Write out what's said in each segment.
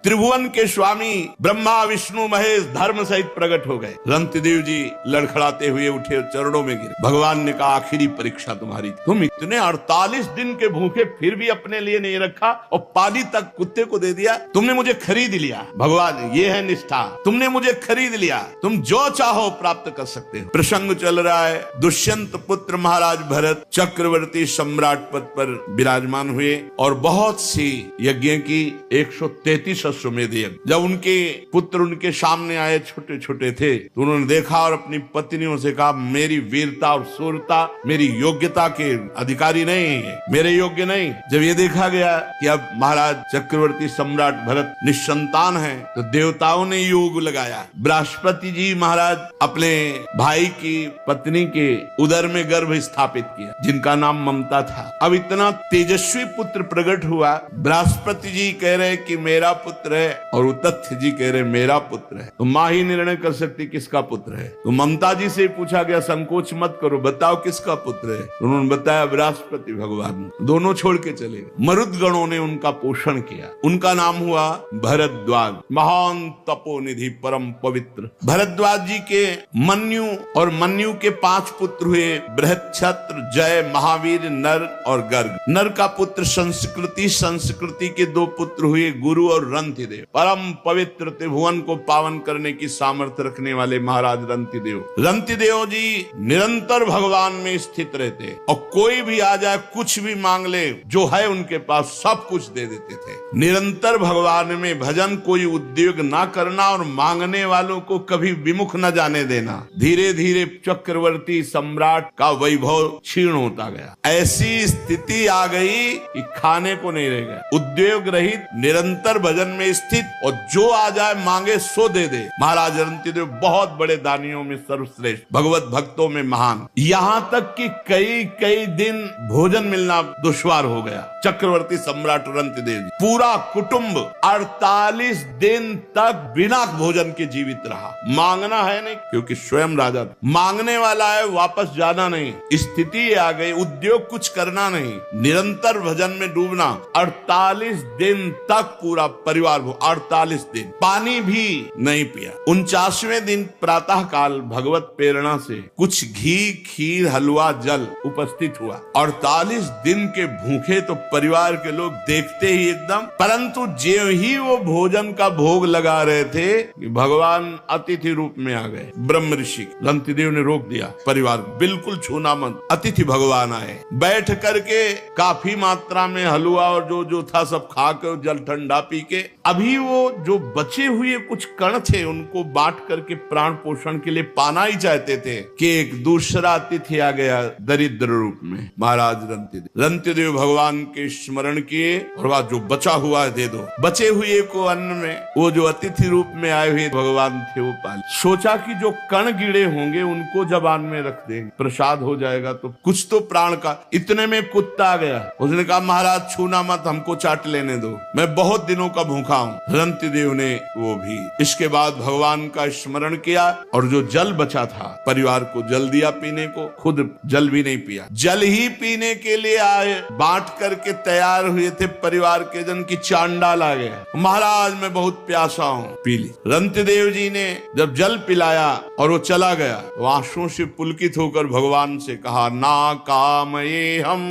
त्रिभुवन के स्वामी ब्रह्मा विष्णु महेश धर्म सहित प्रकट हो गए। रंतिदेव जी लड़खड़ाते हुए उठे, चरणों में गिरे। भगवान ने कहा आखिरी परीक्षा तुम्हारी, तुम इतने 48 दिन के भूखे फिर भी अपने लिए नहीं रखा और पानी तक कुत्ते को दे दिया। तुमने मुझे खरीद लिया भगवान, ये है निष्ठा, तुमने मुझे खरीद लिया, तुम जो चाहो प्राप्त कर सकते हो। प्रसंग चल रहा है, दुष्यंत पुत्र महाराज भरत चक्रवर्ती सम्राट पद पर विराजमान हुए और बहुत सी यज्ञ की 133 अश्वमेध यज्ञ। जब उनके पुत्र उनके सामने आए, छोटे छोटे थे, तो उन्होंने देखा और अपनी पत्नियों से कहा मेरी वीरता और शूरता मेरी योग्यता के अधिकारी नहीं है, मेरे योग्य नहीं। जब ये देखा गया कि अब महाराज चक्रवर्ती सम्राट भरत निसंतान है, तो देवताओं ने योग लगाया। बृहस्पति जी महाराज अपने भाई की पत्नी के उदर में गर्भ स्थापित किया, जिनका नाम ममता था। अब इतना तेजस्वी पुत्र प्रकट हुआ, बृहस्पति जी कह रहे कि मेरा पुत्र है और तथ्य जी कह रहे मेरा पुत्र है। तो माँ ही निर्णय कर सकती किसका पुत्र है। तो ममता जी से पूछा गया संकोच मत करो, बताओ किसका पुत्र है। तो उन्होंने बताया बृहस्पति भगवान। दोनों छोड़ के चले गए। मरुद गणों ने उनका पोषण किया। उनका नाम हुआ भरद्वाज, महान तपोनिधि परम पवित्र। भरद्वाज जी के मन्यु और मन्यु के 5 पुत्र हुए, बृहच्छत्र, जय, महावीर, नर और गर्ग। नर का पुत्र संस्कृति, संस्कृति के 2 पुत्र हुए, गुरु और रंतिदेव। परम पवित्र त्रिभुवन को पावन करने की सामर्थ्य रखने वाले महाराज रंतिदेव। रंतिदेव जी निरंतर भगवान में स्थित रहते और कोई भी आ जाए कुछ भी मांग ले, जो है उनके पास सब कुछ दे देते थे। निरंतर भगवान में भजन, कोई उद्योग ना करना और मांगने वालों को कभी विमुख न जाने देना। धीरे धीरे चक्रवर्ती सम्राट का वैभव क्षीण होता गया। ऐसी स्थिति आ गई कि खाने को नहीं रह गया। उद्योग रहित, निरंतर भजन में स्थित और जो आ जाए मांगे सो दे दे। महाराज रंतिदेव बहुत बड़े दानियों में सर्वश्रेष्ठ, भगवत भक्तों में महान। यहाँ तक कि कई कई दिन भोजन मिलना दुश्वार हो गया। चक्रवर्ती सम्राट रंतिदेव जी पूरा कुटुंब 48 दिन तक बिना भोजन के जीवित रहा। मांगना है नहीं, क्योंकि स्वयं राजा था। मांगने वाला है, वापस जाना नहीं। स्थिति आ गई, उद्योग कुछ करना नहीं, निरंतर भजन में डूबना। 48 दिन तक पूरा परिवार 48 दिन पानी भी नहीं पिया। 49वें दिन प्रातः काल भगवत प्रेरणा से कुछ घी, खीर, हलवा, जल उपस्थित हुआ। 48 दिन के भूखे तो परिवार के लोग देखते ही एकदम, परंतु जो ही वो भोजन का भोग लगा रहे थे, भगवान अतिथि रूप में आ गए। ब्रह्म ऋषि रंतिदेव ने रोक दिया, परिवार बिल्कुल छूना मत, अतिथि भगवान आए। बैठ करके काफी मात्रा में हलवा और जो जो था सब खा के, जल ठंडा पी के, अभी वो जो बचे हुए कुछ कण थे उनको बांट करके प्राण पोषण के लिए पाना ही चाहते थे कि एक दूसरा अतिथि आ गया दरिद्र रूप में, महाराज रंतिदेव। रंतिदेव भगवान के स्मरण किए और वह जो बचा हुआ है दे दो। बचे हुए को अन्न में वो जो अतिथि रूप में आए हुए भगवान थे वो पाले। सोचा कि जो कण गिरे होंगे उनको जबान में रख देंगे, प्रसाद हो जाएगा तो कुछ तो प्राण का। इतने में कुत्ता आ गया, उसने कहा महाराज छूना मत, हमको चाट लेने दो, मैं बहुत दिनों का भूखा हूँ। रंतिदेव ने वो भी। इसके बाद भगवान का स्मरण किया और जो जल बचा था परिवार को जल दिया पीने को, खुद जल भी नहीं पिया। जल ही पीने के लिए आए, बांट करके तैयार हुए थे परिवार के जन की चांडाल आ गया, महाराज मैं बहुत प्यासा हूँ, पी ली। रंतिदेव जी ने जब जल पिलाया और वो चला गया, वो आंसुओं से पुलकित होकर भगवान से कहा ना कामये हम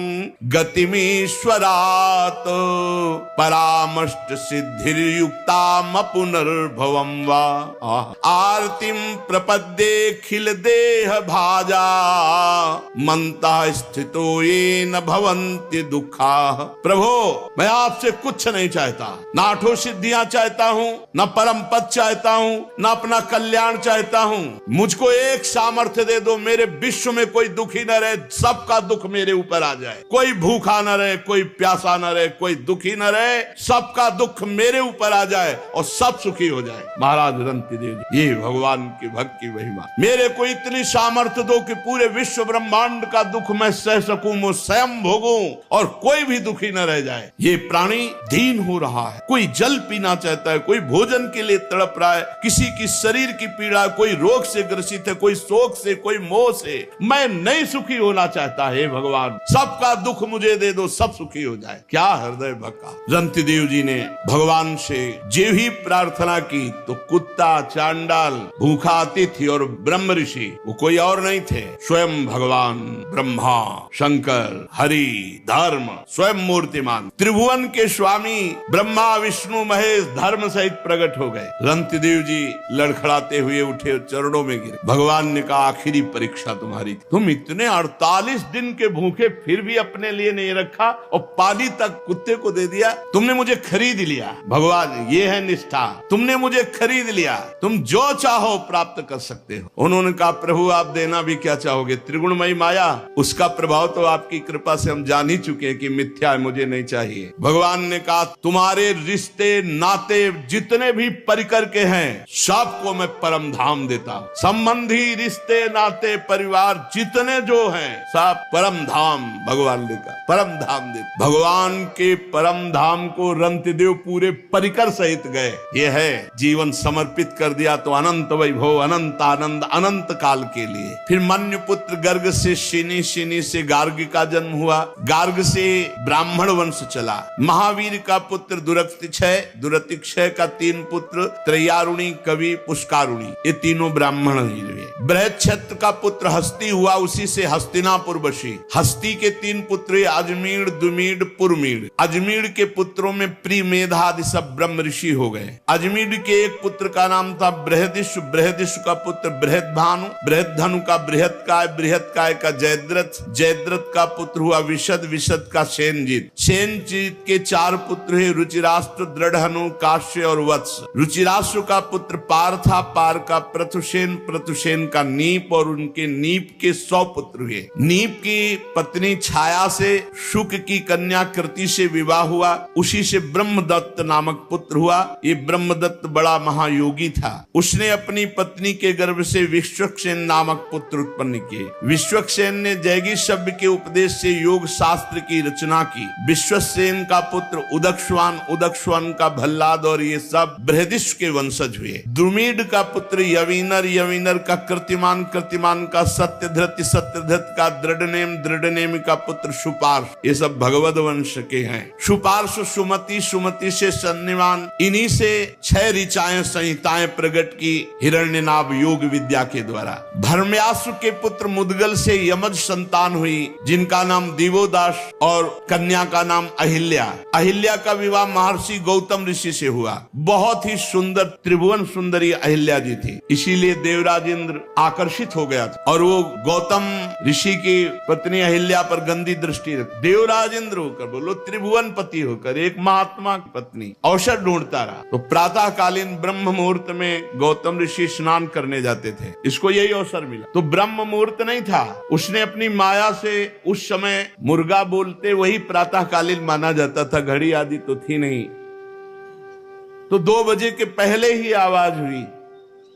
गतिमीश्वरात परामष्ट सिद्धिर्युक्ताम पुनर्भवम वा आरतिम प्रपद्ये खिल देह भाजा मंता स्थितो ये न भवन्ति दुखा। प्रभो मैं आपसे कुछ नहीं चाहता, ना आठों सिद्धियां चाहता हूँ, न परम पद चाहता हूँ, न अपना कल्याण चाहता हूँ। मुझको एक सामर्थ्य दे दो, मेरे विश्व में कोई दुखी न रहे, सबका दुख मेरे ऊपर आ जाए। कोई भूखा न रहे, कोई प्यासा न रहे, कोई दुखी न रहे, सबका दुख मेरे ऊपर आ जाए और सब सुखी हो जाए। महाराज रंतिदेव जी, ये भगवान की भक्त की महिमा। मेरे को इतनी सामर्थ्य दो कि पूरे विश्व ब्रह्मांड का दुख मैं सह सकूं, मैं स्वयं भोगूं और कोई भी दुखी न रह जाए। ये प्राणी दीन हो रहा है, कोई जल पीना चाहता है, कोई भोजन के लिए तड़प रहा है, किसी की शरीर की पीड़ा, कोई रोग से ग्रसित है, कोई शोक से, कोई मोह से। मैं नहीं सुखी होना चाहता, हे भगवान सबका दुख मुझे दे दो, सब सुखी हो जाए। क्या हृदय भक्का। रंतिदेव जी ने भगवान भगवान से जे ही प्रार्थना की तो कुत्ता, चांडाल, भूखा अतिथि और ब्रह्म ऋषि, वो कोई और नहीं थे, स्वयं भगवान ब्रह्मा, शंकर, हरि, धर्म, स्वयं मूर्तिमान त्रिभुवन के स्वामी ब्रह्मा विष्णु महेश धर्म सहित प्रकट हो गए। रंतिदेव जी लड़खड़ाते हुए उठे, चरणों में गिरे। भगवान ने कहा आखिरी परीक्षा तुम्हारी थी। तुम इतने 48 दिन के भूखे फिर भी अपने लिए नहीं रखा और पानी तक कुत्ते को दे दिया। तुमने मुझे खरीद लिया भगवान, ये है निष्ठा। तुमने मुझे खरीद लिया, तुम जो चाहो प्राप्त कर सकते हो। उन्होंने कहा प्रभु आप देना भी क्या चाहोगे? त्रिगुणमयी माया, उसका प्रभाव तो आपकी कृपा से हम जान ही चुके हैं कि मिथ्या है, मुझे नहीं चाहिए। भगवान ने कहा तुम्हारे रिश्ते नाते जितने भी परिकर के हैं सबको मैं परम धाम देता हूं। संबंधी, रिश्ते, नाते, परिवार जितने जो हैं सब परम धाम भगवान ने कहा, परम धाम दे। भगवान के परम धाम को रंतिदेव पूरे परिकर सहित गए। ये है जीवन समर्पित कर दिया तो अनंत वैभव, अनंत आनंद, अनंत काल के लिए। फिर मन्य पुत्र गर्ग से शिनी, शिनी से गार्ग का जन्म हुआ, गार्ग से ब्राह्मण वंश चला। महावीर का पुत्र दुरतिक्षय, दुरतिक्षय का 3 पुत्र त्रयारुणी, कवि, पुष्कारुणी, ये तीनों ब्राह्मण ही हुए। बृहच्छत्र का पुत्र हस्ती हुआ, उसी से हस्तिनापुर बसी। हस्ती के 3 पुत्र अजमीर, दुमीड, पुरमीड। अजमीर के पुत्रों में प्री, मेधा आदि सब ब्रह्म ऋषि हो गए। अजमीर के एक पुत्र का नाम था बृहदिश, बृहदिश का पुत्र बृहदभानु, बृहदधनु का बृहत्काय, बृहत्काय का जयद्रथ, जयद्रथ का पुत्र हुआ विशद, विशद का सेनजीत। सेनजीत के 4 पुत्र है रुचिराष्ट्र, दृढ़हनु, काश्य और वत्स। रुचिराष्ट्र का पुत्र पार था, पार का प्रथुसेन, प्रथुसेन का नीप और उनके नीप के 100 पुत्र हुए। नीप की पत्नी छाया से शुक की कन्या कृति से विवाह हुआ, उसी से ब्रह्मदत्त नामक पुत्र हुआ। ये ब्रह्मदत्त बड़ा महायोगी था। उसने अपनी पत्नी के गर्भ से विश्वक्सेन नामक पुत्र उत्पन्न किए। विश्वक्सेन ने जैगी शब्द के उपदेश से योग शास्त्र की रचना की। विश्वसेन का पुत्र उदक्षवान, उदक्षवान का भल्लाद और ये सब बृहदिश के वंशज हुए। द्रुमीड का पुत्र यवीनर, यवीनर का कृतिमान, कृतिमान का सत्यधृत, सत्यधृत का दृढ़नेम, दृढ़नेम का पुत्र सुपार्श, ये सब भगवद वंश के हैं। सुपार्श सुमति, सुमति से सन्निवान, इन्हीं से 6 ऋचाएं संहिताएं प्रकट की हिरण्यनाभ योग विद्या के द्वारा। धर्म्यासु के पुत्र मुदगल से यमज संतान हुई, जिनका नाम दिवोदास और कन्या का नाम अहिल्या। अहिल्या का विवाह महर्षि गौतम ऋषि से हुआ। बहुत ही सुंदर त्रिभुवन सुंदरी अहिल्या जी थी, इसीलिए देवराज इंद्र आकर्षित हो गया था और वो गौतम ऋषि की पत्नी अहिल्या पर गंदी दृष्टि रख। देवराज इंद्र होकर, बोलो त्रिभुवन पति होकर, एक महात्मा की पत्नी अवसर ढूंढता रहा। तो प्रातः कालीन ब्रह्म मुहूर्त में गौतम ऋषि स्नान करने जाते थे, इसको यही अवसर मिला। तो ब्रह्म मुहूर्त नहीं था, उसने अपनी माया से उस समय मुर्गा बोलते वही प्रातः कालीन माना जाता था, घड़ी आदि तो थी नहीं। तो 2 बजे के पहले ही आवाज हुई।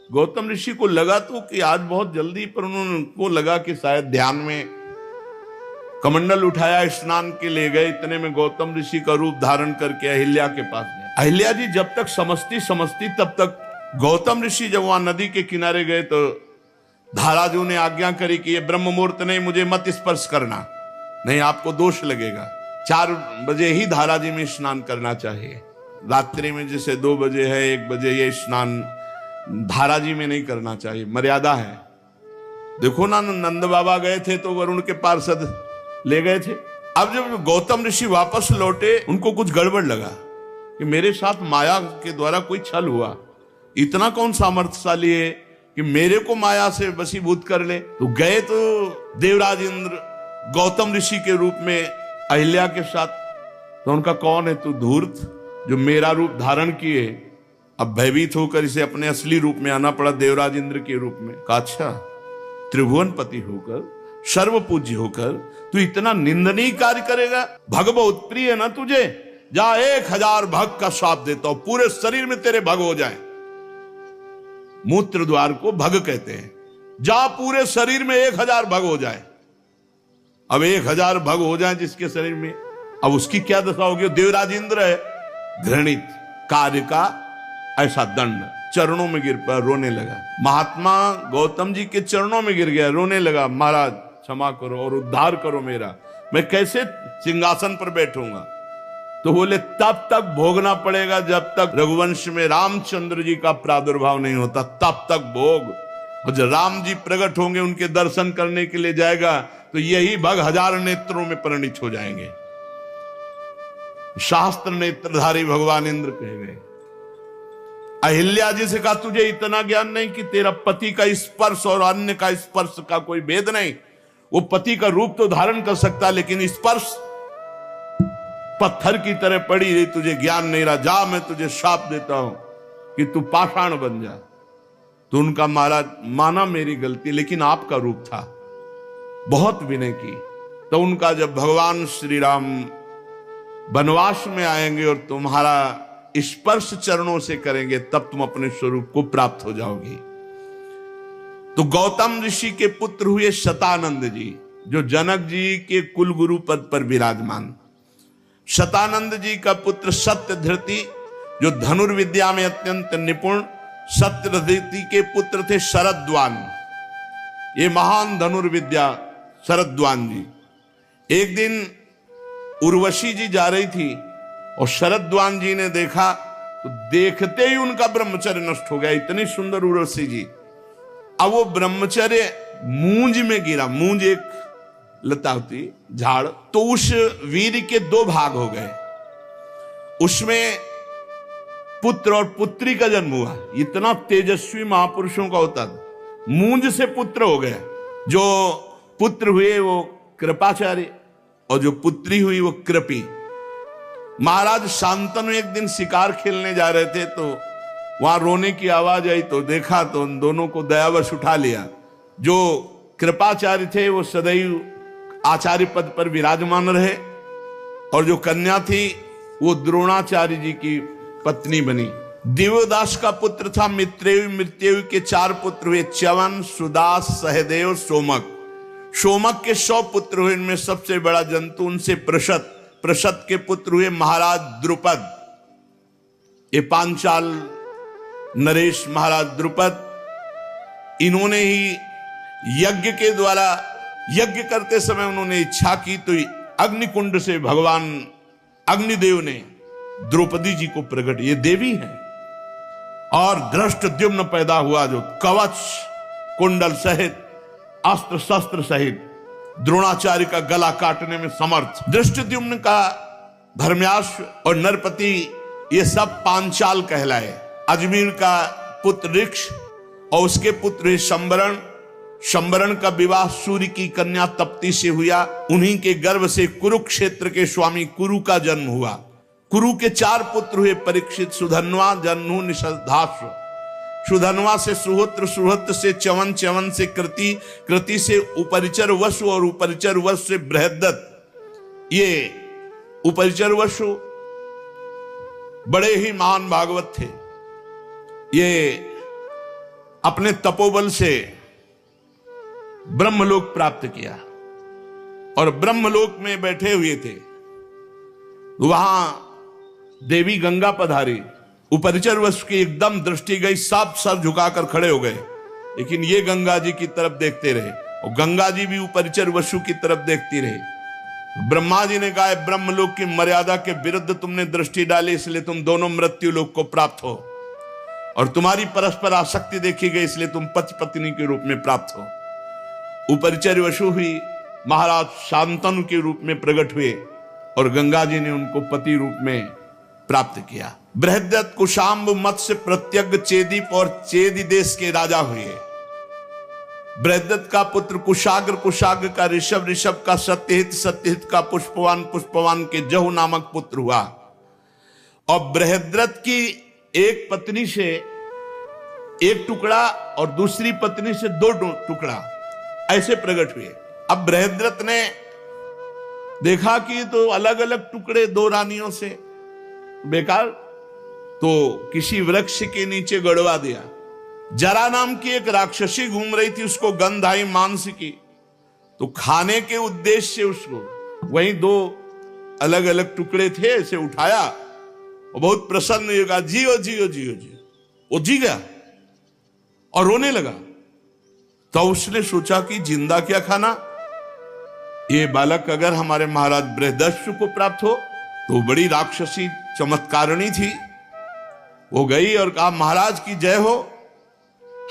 गौतम ऋषि को लगा तो कि आज बहुत जल्दी, पर उनको लगा कि शायद ध्यान में कमंडल उठाया, स्नान के ले गए। इतने में गौतम ऋषि का रूप धारण करके अहिल्या के पास गए। अहिल्या जी जब तक समझती तब तक गौतम ऋषि जब वहां नदी के किनारे गए तो धाराजू ने आज्ञा करी कि ये ब्रह्म मुहूर्त नहीं, मुझे मत स्पर्श करना, नहीं आपको दोष लगेगा। 4 बजे ही धाराजी में स्नान करना चाहिए। रात्रि में जैसे 2 बजे है, 1 बजे, ये स्नान धाराजी में नहीं करना चाहिए, मर्यादा है। देखो ना, नंद बाबा गए थे तो वरुण के पार्षद ले गए थे। अब जब गौतम ऋषि वापस लौटे, उनको कुछ गड़बड़ लगा कि मेरे साथ माया के द्वारा कोई छल हुआ। इतना कौन सामर्थ्यशाली है कि मेरे को माया से वशीभूत कर ले? तो गए तो देवराज इंद्र गौतम ऋषि के रूप में अहिल्या के साथ। तो उनका कौन है तू धूर्त, जो मेरा रूप धारण किए? अब भयभीत होकर इसे अपने असली रूप में आना पड़ा, देवराज इंद्र के रूप में। कहा अच्छा, त्रिभुवन पति होकर, सर्व पूज्य होकर तू इतना निंदनीय कार्य करेगा? भग बहुत प्रिय है ना तुझे? जा 1000 भग का श्राप देता हूं, पूरे शरीर में तेरे भग हो जाए। मूत्र द्वार को भग कहते हैं। जा पूरे शरीर में 1000 भग हो जाए। अब 1000 भग हो जाए जिसके शरीर में, अब उसकी क्या दशा होगी? देवराज इंद्र है, घृणित कार्य का ऐसा दंड। चरणों में गिर पर रोने लगा। महात्मा गौतम जी के चरणों में गिर गया, रोने लगा, महाराज क्षमा करो और उद्धार करो मेरा, मैं कैसे सिंहासन पर बैठूंगा? तो बोले तब तक भोगना पड़ेगा जब तक रघुवंश में रामचंद्र जी का प्रादुर्भाव नहीं होता, तब तक भोग। और जब राम जी प्रकट होंगे, उनके दर्शन करने के लिए जाएगा, तो यही भग 1000 नेत्रों में परिणित हो जाएंगे। शास्त्र नेत्रधारी भगवान इंद्र कहे गए। अहिल्या जी से कहा तुझे इतना ज्ञान नहीं कि तेरा पति का स्पर्श और अन्य का स्पर्श का कोई भेद नहीं। वो पति का रूप तो धारण कर सकता, लेकिन स्पर्श पत्थर की तरह पड़ी रही, तुझे ज्ञान नहीं रहा। जा, मैं तुझे शाप देता हूं कि तू पाषाण बन जा। तो उनका महाराज माना मेरी गलती, लेकिन आपका रूप था। बहुत विनय की। तो उनका जब भगवान श्री राम वनवास में आएंगे और तुम्हारा स्पर्श चरणों से करेंगे, तब तुम अपने स्वरूप को प्राप्त हो जाओगी। तो गौतम ऋषि के पुत्र हुए शतानंद जी, जो जनक जी के कुल गुरु पद पर विराजमान। शतानंद जी का पुत्र सत्यधृति, जो धनुर्विद्या में अत्यंत निपुण। सत्यधृति के पुत्र थे शरद्वान, ये महान धनुर्विद्या शरद्वान जी। एक दिन उर्वशी जी जा रही थी और शरद्वान जी ने देखा, तो देखते ही उनका ब्रह्मचर्य नष्ट हो गया। इतनी सुंदर उर्वशी जी। अब वो ब्रह्मचर्य मूंज में गिरा। मूंज एक लता होती, झाड़। तो उस वीर के 2 भाग हो गए। उसमें पुत्र और पुत्री का जन्म हुआ। इतना तेजस्वी महापुरुषों का होता था। मूंज से पुत्र हो गए। जो पुत्र हुए वो कृपाचार्य और जो पुत्री हुई वो कृपी। महाराज शांतनु एक दिन शिकार खेलने जा रहे थे, तो वहां रोने की आवाज आई, तो देखा तो उन दोनों को दयावश उठा लिया। जो कृपाचार्य थे वो सदैव आचार्य पद पर विराजमान रहे, और जो कन्या थी वो द्रोणाचार्य जी की पत्नी बनी। दिव्यदास का पुत्र था मित्रेय। मृत्यु के 4 पुत्र हुए, च्यवन, सुदास, सहदेव, सोमक। सोमक के 100 पुत्र हुए, इनमें सबसे बड़ा जंतु उनसे प्रशत। प्रशत के पुत्र हुए महाराज द्रुपद। ये पांचाल नरेश महाराज द्रुपद, इन्होंने ही यज्ञ के द्वारा, यज्ञ करते समय उन्होंने इच्छा की, तो अग्निकुंड से भगवान अग्निदेव ने द्रौपदी जी को प्रकट, ये देवी है। और धृष्टद्युम्न पैदा हुआ, जो कवच कुंडल सहित, अस्त्र शस्त्र सहित द्रोणाचार्य का गला काटने में समर्थ। धृष्टद्युम्न का धर्म्याश्व और नरपति, ये सब पांचाल कहलाए। अजमेर का पुत्र ऋक्ष और उसके पुत्र शंबरण। शंबरण का विवाह सूर्य की कन्या तप्ती से हुआ। उन्हीं के गर्भ से कुरुक्षेत्र के स्वामी कुरु का जन्म हुआ। कुरु के 4 पुत्र हुए, परीक्षित, सुधन्वा, जन्नु, निषधाश्व। सुधन्वा से सुहोत्र, सुहोत्र से च्यवन, च्यवन से कृति, कृति से उपरिचर वसु और उपरिचर वसु से बृहद्दत्त। ये उपरिचर वसु बड़े ही महान भागवत थे। ये अपने तपोबल से ब्रह्मलोक प्राप्त किया और ब्रह्मलोक में बैठे हुए थे। वहां देवी गंगा पधारी। उपरिचर वसु की एकदम दृष्टि गई, सब सर झुकाकर खड़े हो गए, लेकिन ये गंगा जी की तरफ देखते रहे और गंगा जी भी उपरिचर वसु की तरफ देखती रही। ब्रह्मा जी ने कहा, ब्रह्मलोक की मर्यादा के विरुद्ध तुमने दृष्टि डाली, इसलिए तुम दोनों मृत्यु लोक को प्राप्त हो, और तुम्हारी परस्पर आसक्ति देखी गई, इसलिए तुम पति पत्नी के रूप में प्राप्त हो। उपरिचर वसु हुई, महाराज शांतनु के रूप में प्रकट हुए और गंगा जी ने उनको पति रूप में प्राप्त किया। बृहद्दत्त कुशाम्ब मत्स्य प्रत्यग्र चेदीप और चेदी देश के राजा हुए। बृहद्दत्त का पुत्र कुशाग्र, कुशाग्र का ऋषभ, ऋषभ का सत्यहित, सत्यहित का पुष्पवान, पुष्पवान के जहु नामक पुत्र हुआ। और बृहद्रथ की एक पत्नी से 1 टुकड़ा और दूसरी पत्नी से 2 टुकड़ा ऐसे प्रकट हुए। अब बृहद्रथ ने देखा कि तो अलग अलग टुकड़े 2 रानियों से बेकार, तो किसी वृक्ष के नीचे गड़वा दिया। जरा नाम की एक राक्षसी घूम रही थी, उसको गंध आई मांस की, तो खाने के उद्देश्य से उसको वहीं 2 अलग अलग टुकड़े थे ऐसे उठाया और बहुत प्रसन्न होगा, जियो जियो जियो जियो। वो जी गया और रोने लगा। तो उसने सोचा कि जिंदा क्या खाना, ये बालक अगर हमारे महाराज बृहदस्यु को प्राप्त हो तो बड़ी राक्षसी चमत्कारिणी थी, वो गई और कहा महाराज की जय हो,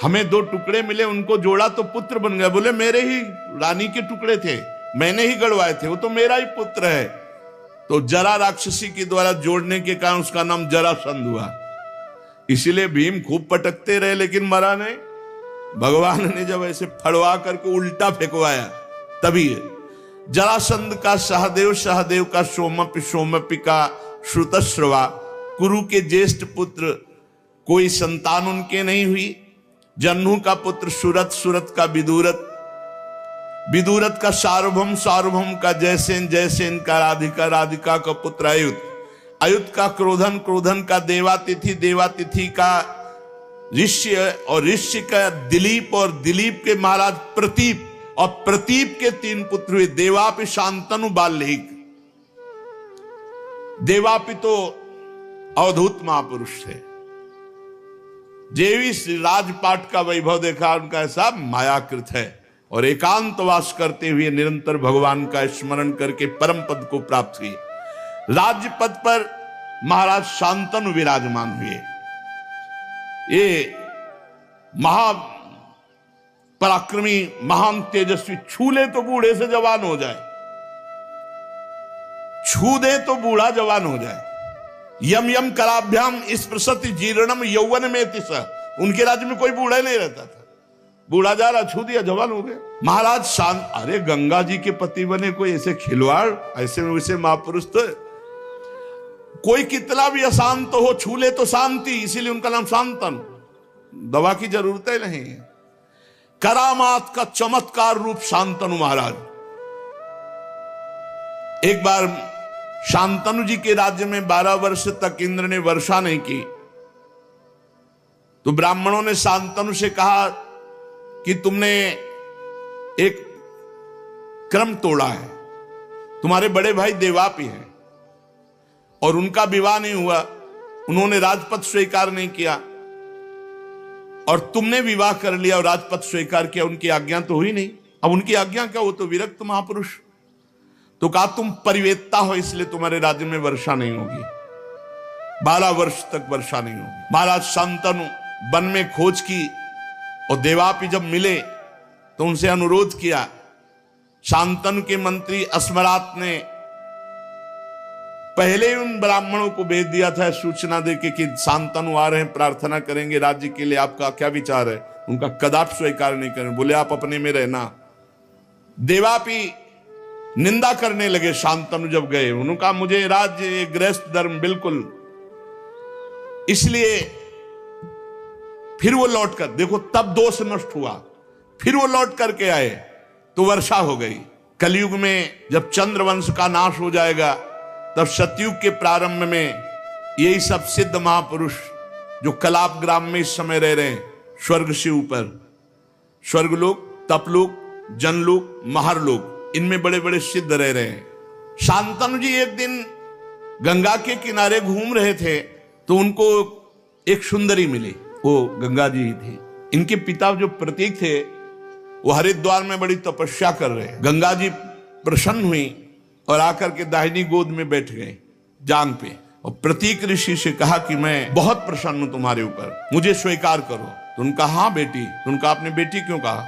हमें 2 टुकड़े मिले, उनको जोड़ा तो पुत्र बन गया। बोले मेरे ही रानी के टुकड़े थे, मैंने ही गड़वाए थे, वो तो मेरा ही पुत्र है। तो जरा राक्षसी के द्वारा जोड़ने के कारण उसका नाम जरासंध हुआ। इसीलिए भीम खूब पटकते रहे लेकिन मरा नहीं। भगवान ने जब ऐसे फड़वा करके उल्टा फेंकवाया तभी जरासंध का सहदेव, सहदेव का सोमपि, सोमपि का श्रुतश्रवा, कुरु के ज्येष्ठ पुत्र कोई संतान उनके नहीं हुई। जन्नू का पुत्र सुरत, सुरत का विदुरत, विदुरत का सार्वभौम, सार्वभौम का जयसेन, जयसेन का राधिका, राधिका का पुत्र अयुत, अयुत का क्रोधन, क्रोधन का देवातिथि, देवातिथि का ऋष्य, और ऋष्य का दिलीप, और दिलीप के महाराज प्रतीप, और प्रतीप के 3 पुत्र हुए, देवापि, शांतनु, बाल्यहिक। देवापि तो अवधूत महापुरुष थे। जेवी राजपाट का वैभव देखा, उनका ऐसा मायाकृत है, और एकांतवास करते हुए निरंतर भगवान का स्मरण करके परम पद को प्राप्त हुए। राज्य पद पर महाराज शांतनु विराजमान हुए। ये महा पराक्रमी, महान तेजस्वी, छू ले तो बूढ़े से जवान हो जाए, छू दे तो बूढ़ा जवान हो जाए। यम यम कराभ्याम स्पृशति जीर्णम यौवन में तिस। उनके राज्य में कोई बूढ़ा नहीं रहता था, बूढ़ा जा रहा, छू दिया, जवान हो गया। महाराज शांत, अरे गंगा जी के पति बने कोई ऐसे खिलवाड़, ऐसे वैसे महापुरुष तो कोई कितना भी अशांत हो, छू ले तो शांति, इसीलिए उनका नाम शांतन। दवा की जरूरत ही नहीं है। करामात का चमत्कार रूप शांतनु महाराज। एक बार शांतनु जी के राज्य में 12 वर्ष तक इंद्र ने वर्षा नहीं की, तो ब्राह्मणों ने शांतनु से कहा कि तुमने एक क्रम तोड़ा है, तुम्हारे बड़े भाई देवापि हैं और उनका विवाह नहीं हुआ, उन्होंने राजपद स्वीकार नहीं किया, और तुमने विवाह कर लिया और राजपद स्वीकार किया, उनकी आज्ञा तो हुई नहीं। अब उनकी आज्ञा क्या, वो तो विरक्त महापुरुष। तो कहा तुम परिवेत्ता हो, इसलिए तुम्हारे राज्य में वर्षा नहीं होगी, 12 वर्ष तक वर्षा नहीं होगी। महाराज शांतनु वन में खोज की, और देवापि जब मिले तो उनसे अनुरोध किया। शांतनु के मंत्री अस्मरात ने पहले उन ब्राह्मणों को भेज दिया था सूचना देके कि शांतनु आ रहे हैं, प्रार्थना करेंगे राज्य के लिए, आपका क्या विचार है। उनका कदापि स्वीकार नहीं करें, बोले आप अपने में रहना। देवापि निंदा करने लगे शांतनु जब गए, उन्होंने कहा मुझे राज्य गृहस्थ धर्म बिल्कुल, इसलिए फिर वो लौट कर, देखो तब दोष नष्ट हुआ, फिर वो लौट करके आए तो वर्षा हो गई। कलयुग में जब चंद्रवंश का नाश हो जाएगा, तब सतयुग के प्रारंभ में यही सब सिद्ध महापुरुष जो कलाप ग्राम में इस समय रह रहे हैं, स्वर्ग से ऊपर, स्वर्गलोक, तपलोक, जनलोक, महरलोक, इनमें बड़े बड़े सिद्ध रह रहे हैं। शांतनु जी एक दिन गंगा के किनारे घूम रहे थे, तो उनको एक सुंदरी मिली, वो गंगा जी ही थी। इनके पिता जो प्रतीक थे वो हरिद्वार में बड़ी तपस्या कर रहे हैं। गंगा जी प्रसन्न हुई और आकर के दाहिनी गोद में बैठ गए जांग पे, और प्रतीक ऋषि से कहा कि मैं बहुत प्रसन्न हूं तुम्हारे ऊपर, मुझे स्वीकार करो। तो उनका हाँ बेटी। तो उनका आपने बेटी क्यों कहा?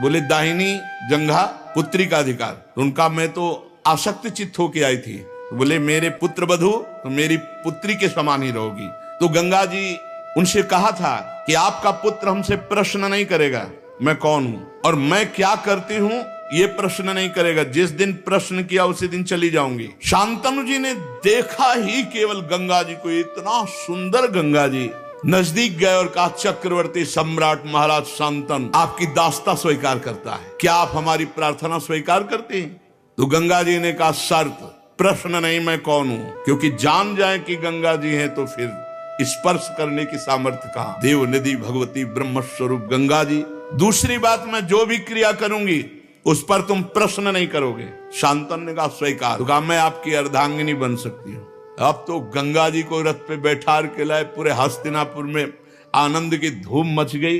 बोले दाहिनी जंघा पुत्री का अधिकार। तो उनका मैं तो आसक्त चित्त होके आई थी। तो बोले मेरे पुत्र वधू तो मेरी पुत्री के समान ही रहोगी। तो गंगा जी उनसे कहा था कि आपका पुत्र हमसे प्रश्न नहीं करेगा मैं कौन हूं और मैं क्या करती हूं, ये प्रश्न नहीं करेगा। जिस दिन प्रश्न किया उसी दिन चली जाऊंगी। शांतनु जी ने देखा ही केवल गंगा जी को, इतना सुंदर गंगा जी, नजदीक गए और कहा चक्रवर्ती सम्राट महाराज शांतनु आपकी दास्ता स्वीकार करता है, क्या आप हमारी प्रार्थना स्वीकार करते हैं? तो गंगा जी ने कहा शर्त, प्रश्न नहीं मैं कौन हूं, क्योंकि जान जाए कि गंगा जी हैं तो फिर स्पर्श करने की सामर्थ्य कहां। देव निधि भगवती ब्रह्म स्वरूप गंगा जी। दूसरी बात, मैं जो भी क्रिया करूंगी उस पर तुम प्रश्न नहीं करोगे। शांतनु ने कहा स्वीकार। तो कहा मैं आपकी अर्धांगिनी बन सकती हूँ। अब तो गंगा जी को रथ पे बैठा के लाए, पूरे हस्तिनापुर में आनंद की धूम मच गई।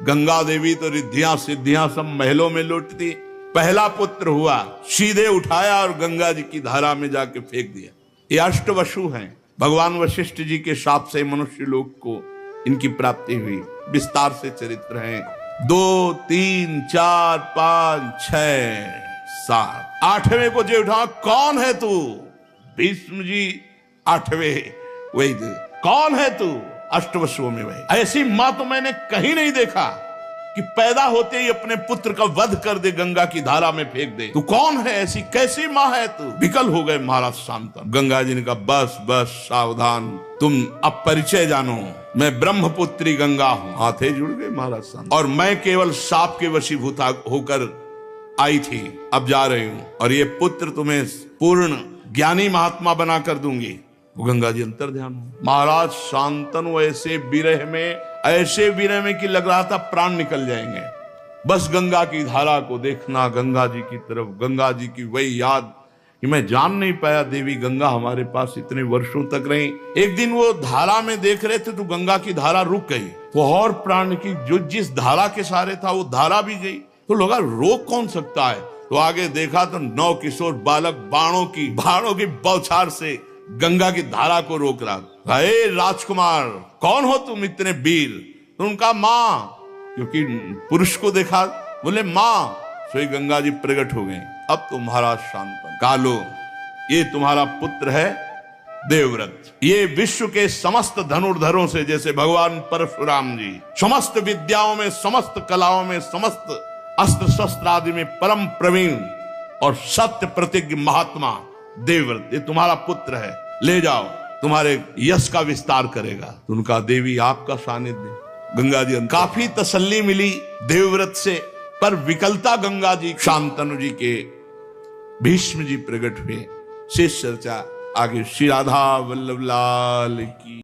गंगा देवी तो रिद्धियां सिद्धियां सब महलों में लौटती। पहला पुत्र हुआ, सीधे उठाया और गंगा जी की धारा में जाके फेंक दिया। ये अष्टवसु हैं। भगवान वशिष्ठ जी के शाप से मनुष्य लोक को इनकी प्राप्ति हुई। विस्तार से चरित्र है। 2, 3, 4, 5, 6, 7, 8वें को जो उठा, कौन है तू? भीष्म जी 8वें, वही कौन है तू? अष्टवसुओं में वही। ऐसी मां तो मैंने कहीं नहीं देखा कि पैदा होते ही अपने पुत्र का वध कर दे, गंगा की धारा में फेंक दे। तू कौन है? ऐसी कैसी मां है तू? विकल हो गए महाराज शांतनु। गंगा जी ने कहा बस बस सावधान, तुम अब परिचय जानो, मैं ब्रह्मपुत्री गंगा हूं। हाथे जुड़ गए महाराज शांतनु। और मैं केवल साप के वशीभूत होकर आई थी, अब जा रही हूं, और ये पुत्र तुम्हें पूर्ण ज्ञानी महात्मा बना कर दूंगी। गंगा जी अंतर ध्यान हो। महाराज शांतनु ऐसे विरह में कि लग रहा था प्राण निकल जाएंगे। बस गंगा की धारा को देखना, गंगा जी की तरफ, गंगा जी की वही याद कि मैं जान नहीं पाया देवी गंगा हमारे पास इतने वर्षों तक रही। एक दिन वो धारा में देख रहे थे तो गंगा की धारा रुक गई, वो और प्राण की जो जिस धारा के सहारे था वो धारा भी गई। तो लगा रोक कौन सकता है? तो आगे देखा तो 9 किशोर बालक बाणों की बौछार से गंगा की धारा को रोक रहा। हे राजकुमार, कौन हो तुम इतने वीर? तो उनका मां, क्योंकि पुरुष को देखा, बोले मां। सोई गंगा जी प्रकट हो गए। अब तो महाराज शांतनु, कालो ये तुम्हारा पुत्र है देवव्रत। ये विश्व के समस्त धनुर्धरों से, जैसे भगवान परशुराम जी समस्त विद्याओं में, समस्त कलाओं में, समस्त अस्त्र शस्त्र आदि में परम प्रवीण और सत्य प्रतिज्ञ महात्मा देवव्रत, ये तुम्हारा पुत्र है। ले जाओ, तुम्हारे यश का विस्तार करेगा। तो उनका देवी आपका सानिध्य। गंगा जी काफी तसल्ली मिली देवव्रत से, पर विकलता गंगा जी शांतनु जी के भीष्म जी प्रकट हुए। शेष चर्चा आगे। श्री राधा वल्लभ लाल की।